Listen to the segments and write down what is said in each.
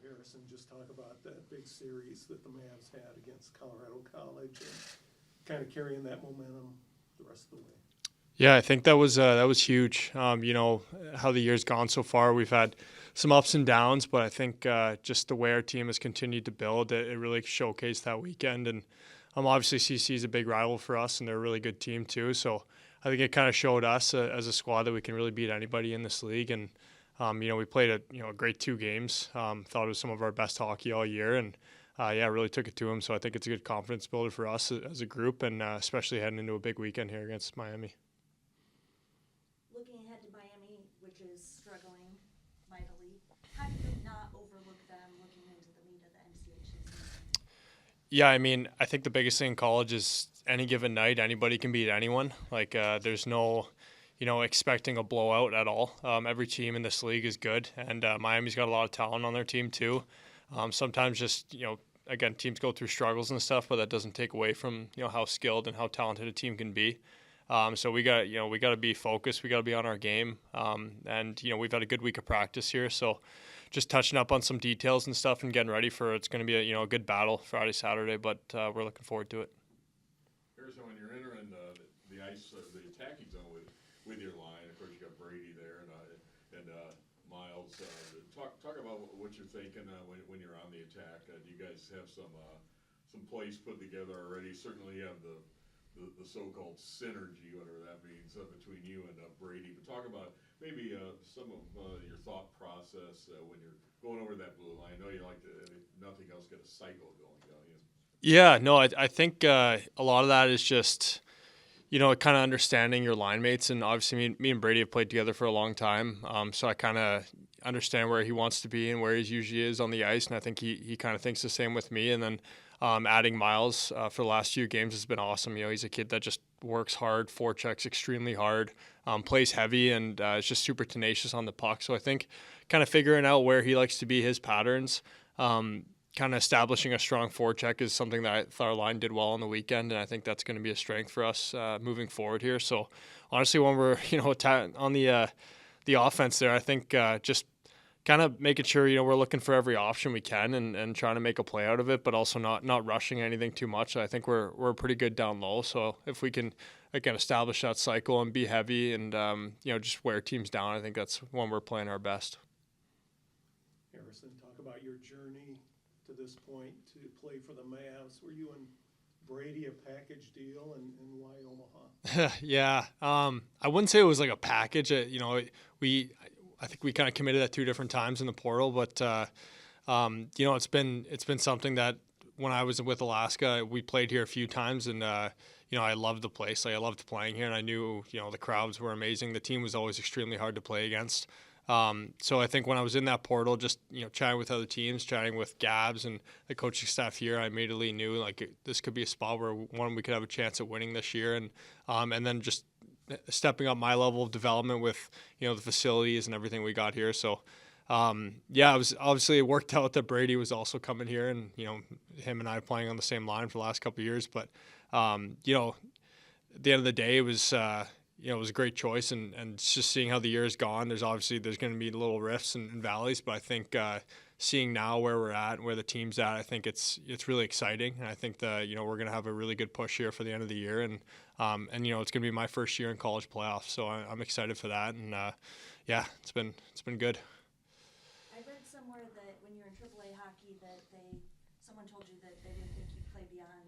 Harrison, just talk about that big series that the Mavs had against Colorado College and kind of carrying that momentum the rest of the way. Yeah, I think that was huge. You know, how the year's gone so far, we've had some ups and downs, but I think just the way our team has continued to build, it really showcased that weekend. And obviously CC is a big rival for us, and they're a really good team too. So I think it kind of showed us as a squad that we can really beat anybody in this league. And you know, we played a great 2 games. Thought it was some of our best hockey all year, and yeah, really took it to them. So I think it's a good confidence builder for us as a group, and especially heading into a big weekend here against Miami. Looking ahead to Miami, which is struggling mightily, how do you not overlook them looking into the meat of the NCAA season? Yeah, I mean, I think the biggest thing in college is any given night, anybody can beat anyone. Like, there's no, you know, expecting a blowout at all. Every team in this league is good, and Miami's got a lot of talent on their team too. Sometimes just, you know, again, teams go through struggles and stuff, but that doesn't take away from, you know, how skilled and how talented a team can be. So we got to be focused. We got to be on our game. And, you know, we've had a good week of practice here. So just touching up on some details and stuff and getting ready for it's going to be a good battle Friday, Saturday, but we're looking forward to it. Harrison, when you're entering the ice, the attacking zone with your line, of course you got Brady there and Miles. Talk about what you're thinking when you're on the attack. Do you guys have some plays put together already? Certainly you have the so-called synergy, whatever that means, between you and Brady. But talk about maybe some of your thought process when you're going over that blue line. I know you like to, nothing else, get a cycle going, don't you? Yeah, no, I think a lot of that is just, you know, kind of understanding your line mates. And obviously me and Brady have played together for a long time. So I kind of understand where he wants to be and where he usually is on the ice. And I think he kind of thinks the same with me. And then adding Miles for the last few games has been awesome. You know, he's a kid that just works hard, forechecks extremely hard, plays heavy, and is just super tenacious on the puck. So I think kind of figuring out where he likes to be, his patterns, kind of establishing a strong forecheck is something that I thought our line did well on the weekend, and I think that's going to be a strength for us moving forward here. So honestly, when we're on the offense there, I think just kind of making sure we're looking for every option we can and trying to make a play out of it, but also not rushing anything too much. I think we're pretty good down low. So if we can again establish that cycle and be heavy and just wear teams down, I think that's when we're playing our best. Harrison, talk about your journey to this point to play for the Mavs. Were you and Brady a package deal, and why Omaha? Yeah, I wouldn't say it was like a package. I think we kind of committed at 2 different times in the portal, but it's been something that when I was with Alaska, we played here a few times, and I loved the place. Like, I loved playing here, and I knew the crowds were amazing. The team was always extremely hard to play against. So I think when I was in that portal, just chatting with other teams, chatting with Gabs and the coaching staff here, I immediately knew like this could be a spot where we could have a chance at winning this year, and then just stepping up my level of development with the facilities and everything we got here. So it was obviously, it worked out that Brady was also coming here, and him and I playing on the same line for the last couple of years. But at the end of the day, it was it was a great choice, and just seeing how the year has gone, there's going to be little rifts and valleys, but I think seeing now where we're at and where the team's at, I think it's really exciting, and I think that we're going to have a really good push here for the end of the year, and it's going to be my first year in college playoffs, so I'm excited for that, and it's been good. I read somewhere that when you're in AAA hockey, that someone told you that they didn't think you'd play beyond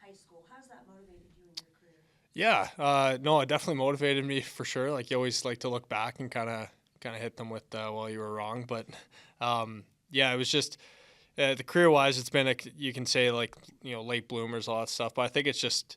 high school. How's that motivated you in your career? Yeah, no, it definitely motivated me for sure. Like, you always like to look back and kind of hit them with, well, you were wrong. But it was just the career-wise, it's been you can say like late bloomers, all that stuff. But I think it's just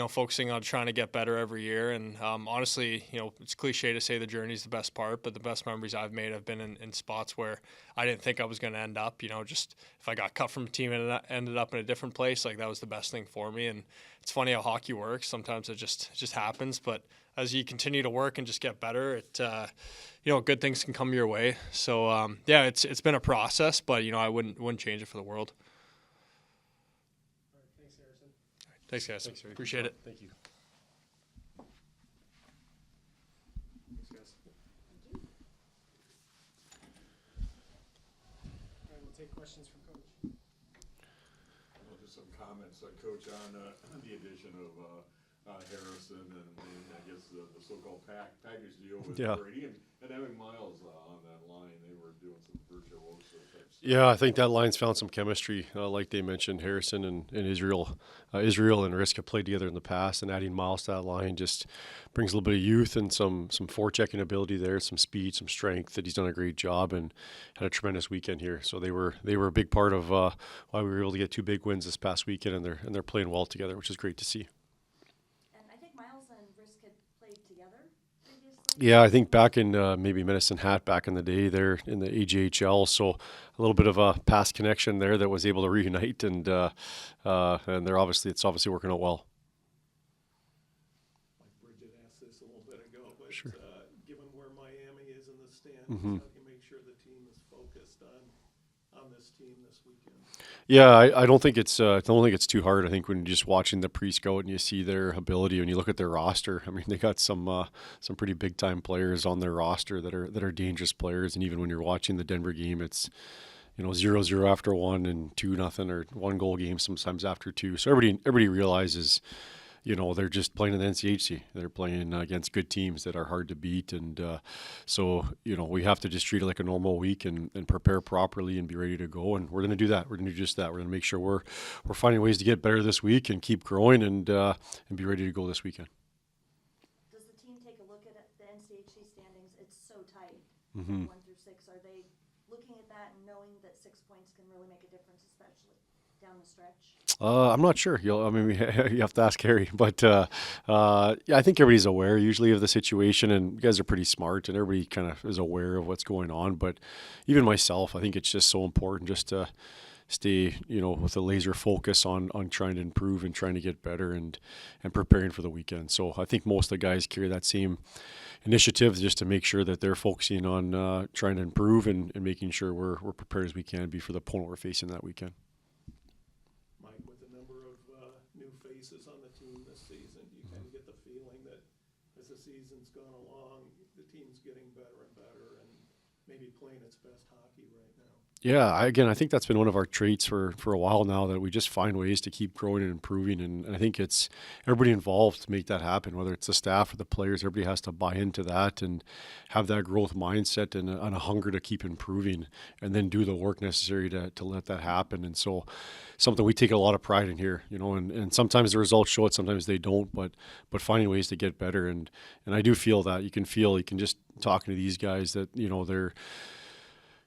focusing on trying to get better every year. And honestly, it's cliche to say the journey is the best part, but the best memories I've made have been in spots where I didn't think I was going to end up. Just if I got cut from a team and ended up in a different place, like that was the best thing for me. And it's funny how hockey works. Sometimes it just happens, but as you continue to work and just get better, it good things can come your way. So it's been a process, but I wouldn't change it for the world. All right, thanks, Harrison. Thanks, guys. Thanks, Harry. Appreciate it. Thank you. Thanks, guys. All right, we'll take take questions from Coach. Well, just some comments, Coach, on the addition of Harrison and I guess the so-called package deal with Yeah. Brady and having Miles on that line. They were doing some virtuoso type stuff. Yeah, I think that line's found some chemistry. Like they mentioned, Harrison and Israel and Risk have played together in the past, and adding Miles to that line just brings a little bit of youth and some forechecking ability there, some speed, some strength. That he's done a great job and had a tremendous weekend here. So they were a big part of why we were able to get 2 big wins this past weekend, and they're playing well together, which is great to see. And I think Miles and Risk had played together previously. Yeah, I think back in maybe Medicine Hat back in the day there in the AJHL, so a little bit of a past connection there that was able to reunite, and it's obviously working out well. Like Bridget asked this a little bit ago, but Sure. Given where Miami is in the standings, Mhm. how do you make sure the team is focused on this team this weekend? Yeah, I don't think it's too hard. I think when you're just watching the pre-scout and you see their ability, when you look at their roster, I mean they got some pretty big time players on their roster that are dangerous players. And even when you're watching the Denver game, it's 0-0 after 1 and 2-0 or 1-goal game sometimes after 2. So everybody realizes, they're just playing in the NCHC. They're playing against good teams that are hard to beat. And so we have to just treat it like a normal week and prepare properly and be ready to go. And we're going to do that. We're going to do just that. We're going to make sure we're finding ways to get better this week and keep growing and be ready to go this weekend. Does the team take a look at the NCHC standings? It's so tight, Mhm. 1 through 6. Are they looking at that and knowing that 6 points can really make a difference, especially down the stretch? I'm not sure. You have to ask Harry, but yeah, I think everybody's aware usually of the situation, and you guys are pretty smart, and everybody kind of is aware of what's going on. But even myself, I think it's just so important just to stay, with a laser focus on trying to improve and trying to get better and preparing for the weekend. So I think most of the guys carry that same initiative just to make sure that they're focusing on trying to improve and making sure we're prepared as we can be for the opponent we're facing that weekend. Mike, with the number of new faces on the team this season, do you kind of get the feeling that as the season's gone along, the team's getting better and better and maybe playing its best hockey right now? Yeah, I think that's been one of our traits for a while now, that we just find ways to keep growing and improving. And I think it's everybody involved to make that happen, whether it's the staff or the players. Everybody has to buy into that and have that growth mindset and a hunger to keep improving and then do the work necessary to let that happen. And so something we take a lot of pride in here, and sometimes the results show it, sometimes they don't, but finding ways to get better. And I do feel that. You can just talking to these guys that, they're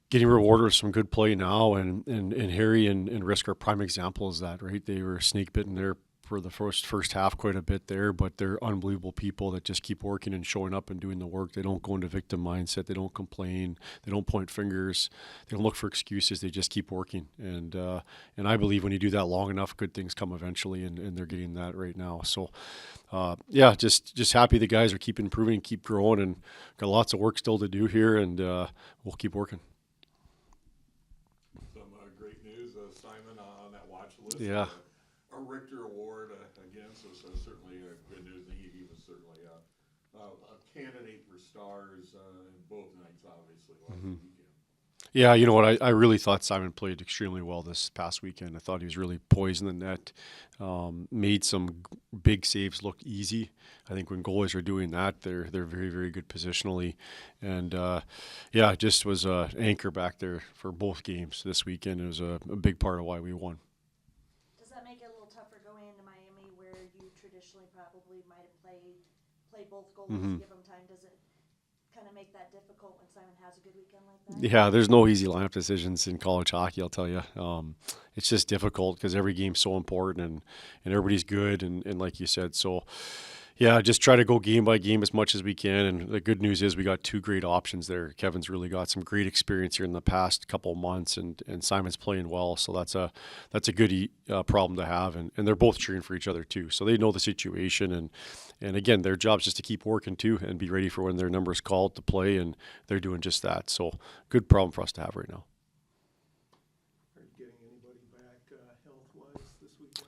getting rewarded with some good play now, and Harry and Risk are prime examples of that, right? They were snake bitten there for the first half quite a bit there, but they're unbelievable people that just keep working and showing up and doing the work. They don't go into victim mindset. They don't complain. They don't point fingers. They don't look for excuses. They just keep working. And I believe when you do that long enough, good things come eventually, and they're getting that right now. So yeah, just happy the guys are keep improving, keep growing, and got lots of work still to do here, and we'll keep working. Some great news, Simon on that watch list. Yeah. A Richter Award again, so certainly good news. He was certainly a candidate for stars in both nights, obviously, last weekend. Yeah, you know what? I really thought Simon played extremely well this past weekend. I thought he was really poised in the net, made some big saves look easy. I think when goalies are doing that, they're very, very good positionally. And yeah, just was an anchor back there for both games this weekend. It was a big part of why we won. Does that make it a little tougher going into Miami, where you traditionally probably might have played both goalies to give them time? Does it kind of make that difficult when Simon has a good weekend like that? Yeah, there's no easy lineup decisions in college hockey, I'll tell you. It's just difficult because every game's so important, and everybody's good, and like you said, so yeah, just try to go game by game as much as we can. And the good news is we got 2 great options there. Kevin's really got some great experience here in the past couple of months, and Simon's playing well, so that's a good problem to have. And they're both cheering for each other too, so they know the situation. And again, their job's just to keep working too and be ready for when their number is called to play, and they're doing just that. So good problem for us to have right now. Are you getting anybody back health-wise this weekend?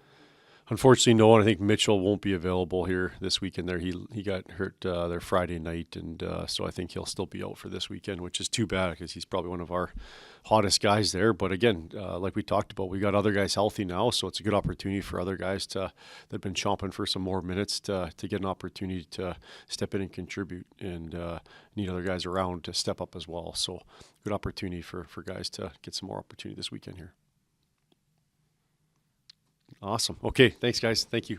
Unfortunately, no, and I think Mitchell won't be available here this weekend. There, he got hurt there Friday night, and so I think he'll still be out for this weekend, which is too bad because he's probably one of our hottest guys there. But again, like we talked about, we got other guys healthy now, so it's a good opportunity for other guys that've been chomping for some more minutes to get an opportunity to step in and contribute, and need other guys around to step up as well. So good opportunity for guys to get some more opportunity this weekend here. Awesome. Okay. Thanks, guys. Thank you.